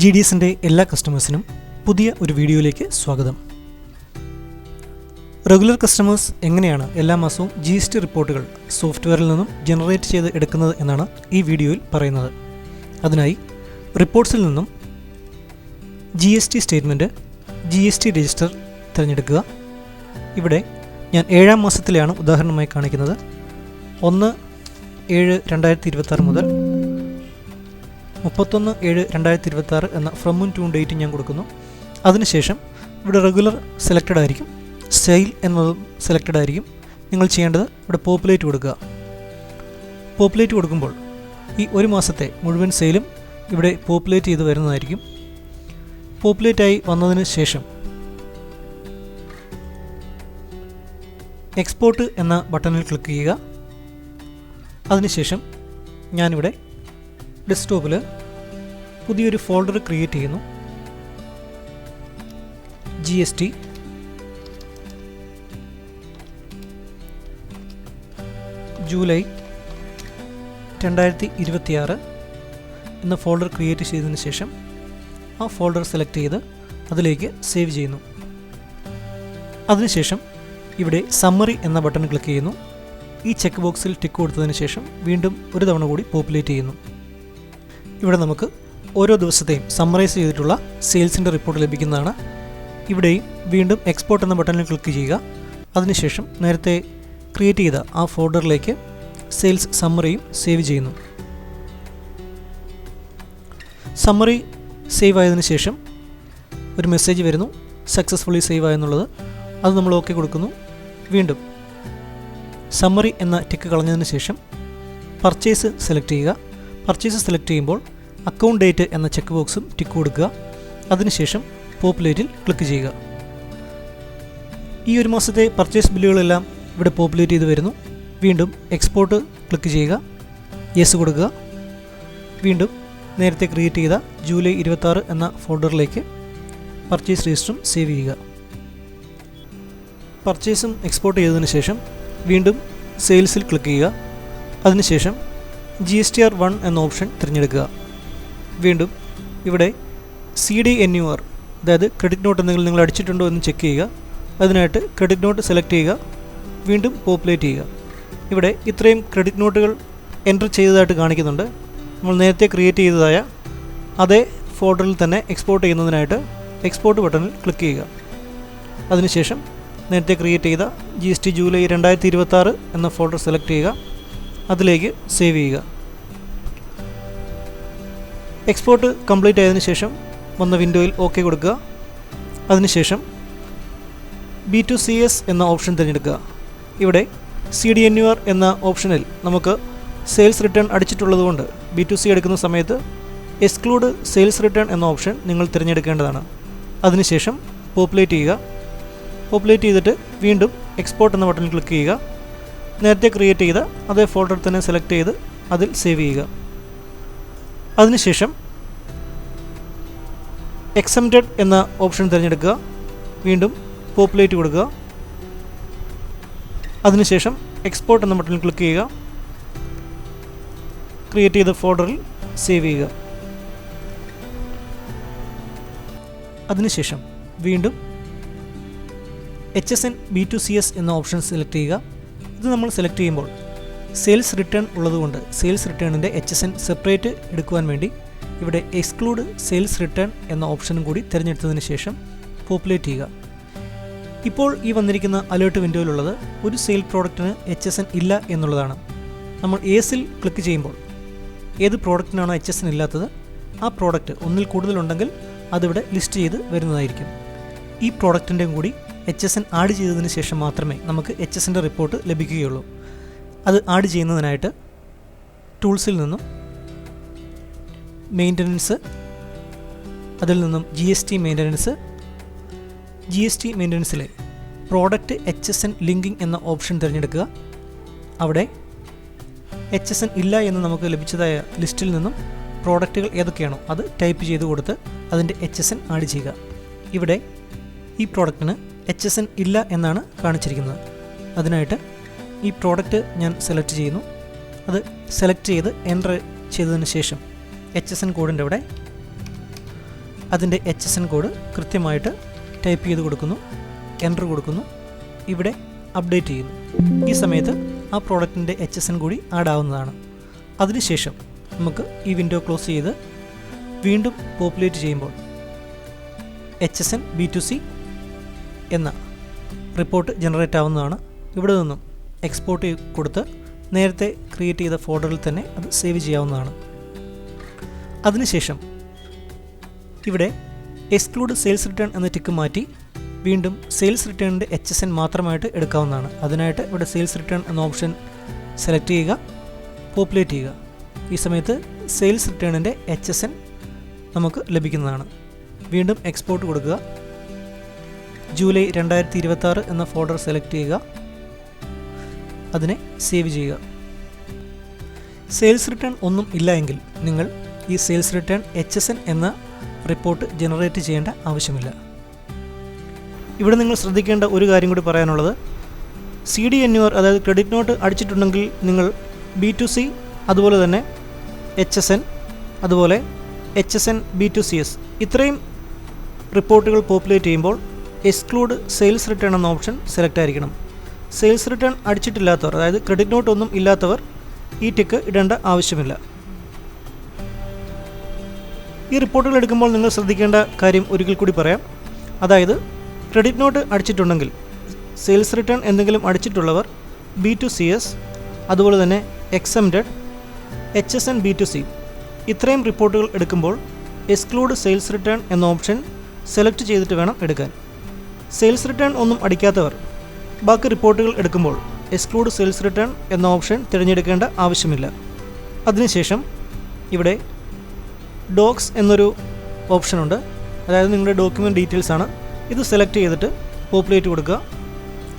GDSന്റെ എല്ലാ കസ്റ്റമേഴ്സിനും പുതിയ ഒരു വീഡിയോയിലേക്ക് സ്വാഗതം. റെഗുലർ കസ്റ്റമേഴ്സ് എങ്ങനെയാണ് എല്ലാ മാസവും GST റിപ്പോർട്ടുകൾ സോഫ്റ്റ്വെയറിൽ നിന്നും ജനറേറ്റ് ചെയ്ത് എടുക്കുന്നത് എന്നാണ് ഈ വീഡിയോയിൽ പറയുന്നത്. അതിനായി റിപ്പോർട്ട്സിൽ നിന്നും GST സ്റ്റേറ്റ്മെൻറ്റ്, GST രജിസ്റ്റർ തിരഞ്ഞെടുക്കുക. ഇവിടെ ഞാൻ 7-ാം മാസത്തിലെയാണ് ഉദാഹരണമായി കാണിക്കുന്നത്. 1/7/2026 മുതൽ 31/7/2026 എന്ന ഫ്രം ആൻഡ് ടു ഡേറ്റ് ഞാൻ കൊടുക്കുന്നു. അതിനുശേഷം ഇവിടെ റെഗുലർ സെലക്റ്റഡ് ആയിരിക്കും, സെയിൽ എന്നതും സെലക്റ്റഡ് ആയിരിക്കും. നിങ്ങൾ ചെയ്യേണ്ടത് ഇവിടെ പോപ്പുലേറ്റ് കൊടുക്കുക. പോപ്പുലേറ്റ് കൊടുക്കുമ്പോൾ ഈ ഒരു മാസത്തെ മുഴുവൻ സെയിലും ഇവിടെ പോപ്പുലേറ്റ് ചെയ്ത് വരുന്നതായിരിക്കും. പോപ്പുലേറ്റായി വന്നതിന് ശേഷം എക്സ്പോർട്ട് എന്ന ബട്ടണിൽ ക്ലിക്ക് ചെയ്യുക. അതിനുശേഷം ഞാനിവിടെ ഡെസ്ക്ടോപ്പിൽ പുതിയൊരു ഫോൾഡർ ക്രിയേറ്റ് ചെയ്യുന്നു. GST ജൂലൈ 2026 എന്ന ഫോൾഡർ ക്രിയേറ്റ് ചെയ്തതിന് ശേഷം ആ ഫോൾഡർ സെലക്ട് ചെയ്ത് അതിലേക്ക് സേവ് ചെയ്യുന്നു. അതിനുശേഷം ഇവിടെ സമ്മറി എന്ന ബട്ടൺ ക്ലിക്ക് ചെയ്യുന്നു. ഈ ചെക്ക് ബോക്സിൽ ടിക്ക് കൊടുത്തതിന് ശേഷം വീണ്ടും ഒരു തവണ കൂടി പോപ്പുലേറ്റ് ചെയ്യുന്നു. ഇവിടെ നമുക്ക് ഓരോ ദിവസത്തെയും സമ്മറൈസ് ചെയ്തിട്ടുള്ള സെയിൽസിൻ്റെ റിപ്പോർട്ട് ലഭിക്കുന്നതാണ്. ഇവിടെയും വീണ്ടും എക്സ്പോർട്ട് എന്ന ബട്ടണിൽ ക്ലിക്ക് ചെയ്യുക. അതിനുശേഷം നേരത്തെ ക്രിയേറ്റ് ചെയ്ത ആ ഫോൾഡറിലേക്ക് സെയിൽസ് സമ്മറിയും സേവ് ചെയ്യുന്നു. സമ്മറി സേവ് ആയതിനു ശേഷം ഒരു മെസ്സേജ് വരുന്നു, സക്സസ്ഫുള്ളി സേവ് ആയെന്നുള്ളത്. അത് നമ്മൾ ഓക്കെ കൊടുക്കുന്നു. വീണ്ടും സമ്മറി എന്ന ടിക്ക് കളഞ്ഞതിന് ശേഷം പർച്ചേസ് സെലക്ട് ചെയ്യുക. പർച്ചേസ് സെലക്ട് ചെയ്യുമ്പോൾ അക്കൗണ്ട് ഡേറ്റ് എന്ന ചെക്ക് ബോക്സും ടിക്ക് കൊടുക്കുക. അതിനുശേഷം പോപ്പുലേറ്റിൽ ക്ലിക്ക് ചെയ്യുക. ഈ ഒരു മാസത്തെ പർച്ചേസ് ബില്ലുകളെല്ലാം ഇവിടെ പോപ്പുലേറ്റ് ചെയ്ത് വരുന്നു. വീണ്ടും എക്സ്പോർട്ട് ക്ലിക്ക് ചെയ്യുക, യെസ് കൊടുക്കുക. വീണ്ടും നേരത്തെ ക്രിയേറ്റ് ചെയ്ത ജൂലൈ 26 എന്ന ഫോൾഡറിലേക്ക് പർച്ചേസ് രജിസ്റ്ററും സേവ് ചെയ്യുക. പർച്ചേസും എക്സ്പോർട്ട് ചെയ്തതിന് ശേഷം വീണ്ടും സെയിൽസിൽ ക്ലിക്ക് ചെയ്യുക. അതിനുശേഷം GSTR 1 എന്ന ഓപ്ഷൻ തിരഞ്ഞെടുക്കുക. വീണ്ടും ഇവിടെ CDNUR, അതായത് ക്രെഡിറ്റ് നോട്ട് എന്തെങ്കിലും നിങ്ങൾ അടിച്ചിട്ടുണ്ടോ എന്ന് ചെക്ക് ചെയ്യുക. അതിനായിട്ട് ക്രെഡിറ്റ് നോട്ട് സെലക്ട് ചെയ്യുക. വീണ്ടും പോപ്പുലേറ്റ് ചെയ്യുക. ഇവിടെ ഇത്രയും ക്രെഡിറ്റ് നോട്ടുകൾ എൻ്റർ ചെയ്തതായിട്ട് കാണിക്കുന്നുണ്ട്. നമ്മൾ നേരത്തെ ക്രിയേറ്റ് ചെയ്തതായ അതേ ഫോൾഡറിൽ തന്നെ എക്സ്പോർട്ട് ചെയ്യുന്നതിനായിട്ട് എക്സ്പോർട്ട് ബട്ടണിൽ ക്ലിക്ക് ചെയ്യുക. അതിനുശേഷം നേരത്തെ ക്രിയേറ്റ് ചെയ്ത GST ജൂലൈ 2026 എന്ന ഫോൾഡർ സെലക്ട് ചെയ്യുക. അതിലേക്ക് സേവ് ചെയ്യുക. എക്സ്പോർട്ട് കംപ്ലീറ്റ് ആയതിനു ശേഷം വന്ന വിൻഡോയിൽ ഓക്കെ കൊടുക്കുക. അതിനുശേഷം B2CS എന്ന ഓപ്ഷൻ തിരഞ്ഞെടുക്കുക. ഇവിടെ CDNUR എന്ന ഓപ്ഷനിൽ നമുക്ക് സെയിൽസ് റിട്ടേൺ അടിച്ചിട്ടുള്ളതുകൊണ്ട് B2C എടുക്കുന്ന സമയത്ത് എക്സ്ക്ലൂഡ് സെയിൽസ് റിട്ടേൺ എന്ന ഓപ്ഷൻ നിങ്ങൾ തിരഞ്ഞെടുക്കേണ്ടതാണ്. അതിനുശേഷം പോപ്പുലേറ്റ് ചെയ്യുക. പോപ്പുലേറ്റ് ചെയ്തിട്ട് വീണ്ടും എക്സ്പോർട്ട് എന്ന ബട്ടണിൽ ക്ലിക്ക് ചെയ്യുക. നേരത്തെ ക്രിയേറ്റ് ചെയ്ത അതേ ഫോൾഡർ തന്നെ സെലക്ട് ചെയ്ത് അതിൽ സേവ് ചെയ്യുക. അതിനുശേഷം എക്സംപ്റ്റഡ് എന്ന ഓപ്ഷൻ തിരഞ്ഞെടുക്കുക. വീണ്ടും പോപ്പുലേറ്റ് കൊടുക്കുക. അതിനുശേഷം എക്സ്പോർട്ട് എന്ന ബട്ടണിൽ ക്ലിക്ക് ചെയ്യുക. ക്രിയേറ്റ് ചെയ്ത ഫോൾഡറിൽ സേവ് ചെയ്യുക. അതിനുശേഷം വീണ്ടും HSN B2CS എന്ന ഓപ്ഷൻ സെലക്ട് ചെയ്യുക. ഇത് നമ്മൾ സെലക്ട് ചെയ്യുമ്പോൾ സെയിൽസ് റിട്ടേൺ ഉള്ളതുകൊണ്ട് സെയിൽസ് റിട്ടേണിൻ്റെ HSN സെപ്പറേറ്റ് എടുക്കുവാൻ വേണ്ടി ഇവിടെ എക്സ്ക്ലൂഡ് സെയിൽസ് റിട്ടേൺ എന്ന ഓപ്ഷനും കൂടി തിരഞ്ഞെടുത്തതിന് ശേഷം പോപ്പുലേറ്റ് ചെയ്യുക. ഇപ്പോൾ ഈ വന്നിരിക്കുന്ന അലേർട്ട് വിൻഡോയിലുള്ളത് ഒരു സെയിൽ പ്രോഡക്റ്റിന് HSN ഇല്ല എന്നുള്ളതാണ്. നമ്മൾ ഏസിൽ ക്ലിക്ക് ചെയ്യുമ്പോൾ ഏത് പ്രോഡക്റ്റിനാണോ HSN ഇല്ലാത്തത് ആ പ്രോഡക്റ്റ് ഒന്നിൽ കൂടുതലുണ്ടെങ്കിൽ അതിവിടെ ലിസ്റ്റ് ചെയ്ത് വരുന്നതായിരിക്കും. ഈ പ്രോഡക്റ്റിൻ്റെയും കൂടി HSN ആഡ് ചെയ്തതിന് ശേഷം മാത്രമേ നമുക്ക് HSNൻ്റെ റിപ്പോർട്ട് ലഭിക്കുകയുള്ളൂ. അത് ആഡ് ചെയ്യുന്നതിനായിട്ട് ടൂൾസിൽ നിന്നും മെയിൻ്റനൻസ്, അതിൽ നിന്നും GST മെയിൻ്റനൻസിലെ പ്രോഡക്റ്റ് HSN ലിങ്കിങ് എന്ന ഓപ്ഷൻ തിരഞ്ഞെടുക്കുക. അവിടെ HSN ഇല്ല എന്ന് നമുക്ക് ലഭിച്ചതായ ലിസ്റ്റിൽ നിന്നും പ്രോഡക്റ്റുകൾ ഏതൊക്കെയാണോ അത് ടൈപ്പ് ചെയ്ത് കൊടുത്ത് അതിൻ്റെ HSN ആഡ് ചെയ്യുക. ഇവിടെ ഈ പ്രോഡക്റ്റിന് HSN ഇല്ല എന്നാണ് കാണിച്ചിരിക്കുന്നത്. അതിനായിട്ട് ഈ പ്രോഡക്റ്റ് ഞാൻ സെലക്ട് ചെയ്യുന്നു. അത് സെലക്ട് ചെയ്ത് എൻ്റർ ചെയ്തതിന് ശേഷം HSN കോഡിൻ്റെ അവിടെ അതിൻ്റെ HSN കോഡ് കൃത്യമായിട്ട് ടൈപ്പ് ചെയ്ത് കൊടുക്കുന്നു, എൻ്റർ കൊടുക്കുന്നു, ഇവിടെ അപ്ഡേറ്റ് ചെയ്യുന്നു. ഈ സമയത്ത് ആ പ്രോഡക്റ്റിൻ്റെ HSN കൂടി ആഡ് ആവുന്നതാണ്. അതിനുശേഷം നമുക്ക് ഈ വിൻഡോ ക്ലോസ് ചെയ്ത് വീണ്ടും പോപ്പുലേറ്റ് ചെയ്യുമ്പോൾ HSN B2C എന്ന റിപ്പോർട്ട് ജനറേറ്റ് ആവുന്നതാണ്. ഇവിടെ നിന്നും എക്സ്പോർട്ട് കൊടുത്ത് നേരത്തെ ക്രിയേറ്റ് ചെയ്ത ഫോൾഡറിൽ തന്നെ അത് സേവ് ചെയ്യാവുന്നതാണ്. അതിനുശേഷം ഇവിടെ എക്സ്ക്ലൂഡ് സെയിൽസ് റിട്ടേൺ എന്ന ടിക്ക് മാറ്റി വീണ്ടും സെയിൽസ് റിട്ടേണിൻ്റെ HSN മാത്രമായിട്ട് എടുക്കാവുന്നതാണ്. അതിനായിട്ട് ഇവിടെ സെയിൽസ് റിട്ടേൺ എന്ന ഓപ്ഷൻ സെലക്ട് ചെയ്യുക, പോപ്പുലേറ്റ് ചെയ്യുക. ഈ സമയത്ത് സെയിൽസ് റിട്ടേണിൻ്റെ HSN നമുക്ക് ലഭിക്കുന്നതാണ്. വീണ്ടും എക്സ്പോർട്ട് കൊടുക്കുക. ജൂലൈ 2026 എന്ന ഫോൾഡർ സെലക്ട് ചെയ്യുക, അതിനെ സേവ് ചെയ്യുക. സെയിൽസ് റിട്ടേൺ ഒന്നും ഇല്ല എങ്കിൽ നിങ്ങൾ ഈ സെയിൽസ് റിട്ടേൺ HSN എന്ന റിപ്പോർട്ട് ജനറേറ്റ് ചെയ്യേണ്ട ആവശ്യമില്ല. ഇവിടെ നിങ്ങൾ ശ്രദ്ധിക്കേണ്ട ഒരു കാര്യം കൂടി പറയാനുള്ളത്, CDNUR അതായത് ക്രെഡിറ്റ് നോട്ട് അടിച്ചിട്ടുണ്ടെങ്കിൽ നിങ്ങൾ B2C അതുപോലെ തന്നെ HSN അതുപോലെ HSN B2CS ഇത്രയും റിപ്പോർട്ടുകൾ പോപ്പുലേറ്റ് ചെയ്യുമ്പോൾ എക്സ്ക്ലൂഡ് സെയിൽസ് റിട്ടേൺ എന്ന ഓപ്ഷൻ സെലക്ട് ആയിരിക്കണം. സെയിൽസ് റിട്ടേൺ അടിച്ചിട്ടില്ലാത്തവർ, അതായത് ക്രെഡിറ്റ് നോട്ട് ഒന്നും ഇല്ലാത്തവർ ഈ ടിക്ക് ഇടേണ്ട ആവശ്യമില്ല. ഈ റിപ്പോർട്ടുകൾ എടുക്കുമ്പോൾ നിങ്ങൾ ശ്രദ്ധിക്കേണ്ട കാര്യം ഒരിക്കൽ കൂടി പറയാം. അതായത് ക്രെഡിറ്റ് നോട്ട് അടിച്ചിട്ടുണ്ടെങ്കിൽ, സെയിൽസ് റിട്ടേൺ എന്തെങ്കിലും അടിച്ചിട്ടുള്ളവർ B2CS അതുപോലെ തന്നെ എക്സംപ്റ്റഡ് HSN B2C ഇത്രയും റിപ്പോർട്ടുകൾ എടുക്കുമ്പോൾ എക്സ്ക്ലൂഡ് സെയിൽസ് റിട്ടേൺ എന്ന ഓപ്ഷൻ സെലക്ട് ചെയ്തിട്ട് വേണം എടുക്കാൻ. സെയിൽസ് റിട്ടേൺ ഒന്നും അടിക്കാത്തവർ ബാക്കി റിപ്പോർട്ടുകൾ എടുക്കുമ്പോൾ എക്സ്ക്ലൂഡ് സെയിൽസ് റിട്ടേൺ എന്ന ഓപ്ഷൻ തിരഞ്ഞെടുക്കേണ്ട ആവശ്യമില്ല. അതിനുശേഷം ഇവിടെ ഡോക്സ് എന്നൊരു ഓപ്ഷനുണ്ട്, അതായത് നിങ്ങളുടെ ഡോക്യുമെൻറ്റ് ഡീറ്റെയിൽസ് ആണ്. ഇത് സെലക്ട് ചെയ്തിട്ട് പോപ്പുലേറ്റ് കൊടുക്കുക.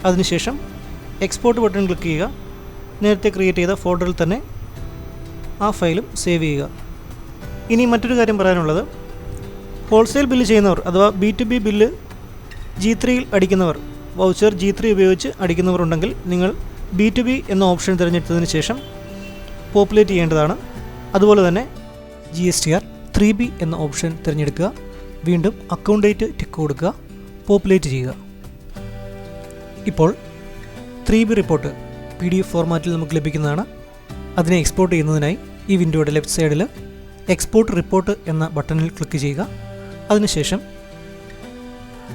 അതിനുശേഷം എക്സ്പോർട്ട് ബട്ടൺ ക്ലിക്ക് ചെയ്യുക. നേരത്തെ ക്രിയേറ്റ് ചെയ്ത ഫോൾഡറിൽ തന്നെ ആ ഫയലും സേവ് ചെയ്യുക. ഇനി മറ്റൊരു കാര്യം പറയാനുള്ളത്, ഹോൾസെയിൽ ബില്ല് ചെയ്യുന്നവർ അഥവാ B2B ബില്ല് G3യിൽ അടിക്കുന്നവർ, വൗച്ചർ G3 ഉപയോഗിച്ച് അടിക്കുന്നവർ ഉണ്ടെങ്കിൽ നിങ്ങൾ B2B എന്ന ഓപ്ഷൻ തിരഞ്ഞെടുത്തതിന് ശേഷം പോപ്പുലേറ്റ് ചെയ്യേണ്ടതാണ്. അതുപോലെ തന്നെ GSTR 3B എന്ന ഓപ്ഷൻ തിരഞ്ഞെടുക്കുക. വീണ്ടും അക്കൗണ്ട് ഡേറ്റ് ടിക്ക് കൊടുക്കുക, പോപ്പുലേറ്റ് ചെയ്യുക. ഇപ്പോൾ 3B റിപ്പോർട്ട് PDF ഫോർമാറ്റിൽ നമുക്ക് ലഭിക്കുന്നതാണ്. അതിനെ എക്സ്പോർട്ട് ചെയ്യുന്നതിനായി ഈ വിൻഡോയുടെ ലെഫ്റ്റ് സൈഡിൽ എക്സ്പോർട്ട് റിപ്പോർട്ട് എന്ന ബട്ടണിൽ ക്ലിക്ക് ചെയ്യുക. അതിനുശേഷം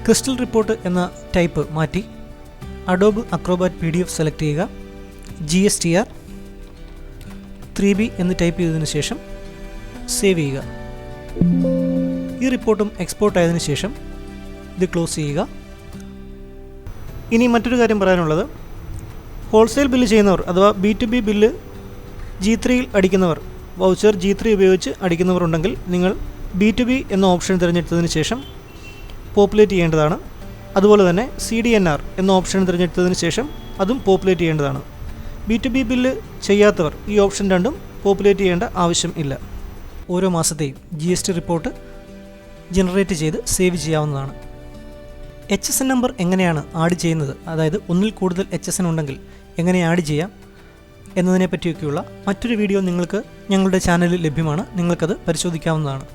ക്രിസ്റ്റൽ റിപ്പോർട്ട് എന്ന ടൈപ്പ് മാറ്റി അഡോബ് അക്രോബാറ്റ് PDF സെലക്ട് ചെയ്യുക. GSTR 3B എന്ന് ടൈപ്പ് ചെയ്തതിനു ശേഷം സേവ് ചെയ്യുക. ഈ റിപ്പോർട്ടും എക്സ്പോർട്ട് ആയതിനു ശേഷം ഇത് ക്ലോസ് ചെയ്യുക. ഇനി മറ്റൊരു കാര്യം പറയാനുള്ളത്, ഹോൾസെയിൽ ബില്ല് ചെയ്യുന്നവർ അഥവാ B2B ബില്ല് G3യിൽ അടിക്കുന്നവർ, വൗച്ചർ G3 ഉപയോഗിച്ച് അടിക്കുന്നവർ ഉണ്ടെങ്കിൽ നിങ്ങൾ B2B എന്ന ഓപ്ഷൻ തിരഞ്ഞെടുത്തതിന് ശേഷം പോപ്പുലേറ്റ് ചെയ്യേണ്ടതാണ്. അതുപോലെ തന്നെ CDNR എന്ന ഓപ്ഷൻ തിരഞ്ഞെടുത്തതിന് ശേഷം അതും പോപ്പുലേറ്റ് ചെയ്യേണ്ടതാണ്. B2B ബില്ല് ചെയ്യാത്തവർ ഈ ഓപ്ഷൻ രണ്ടും പോപ്പുലേറ്റ് ചെയ്യേണ്ട ആവശ്യം ഇല്ല. ഓരോ മാസത്തെയും GST റിപ്പോർട്ട് ജനറേറ്റ് ചെയ്ത് സേവ് ചെയ്യാവുന്നതാണ്. HSN നമ്പർ എങ്ങനെയാണ് ആഡ് ചെയ്യുന്നത്, അതായത് ഒന്നിൽ കൂടുതൽ HSN ഉണ്ടെങ്കിൽ എങ്ങനെ ആഡ് ചെയ്യാം എന്നതിനെ പറ്റിയൊക്കെയുള്ള മറ്റൊരു വീഡിയോ നിങ്ങൾക്ക് ഞങ്ങളുടെ ചാനലിൽ ലഭ്യമാണ്. നിങ്ങൾക്കത് പരിശോധിക്കാവുന്നതാണ്.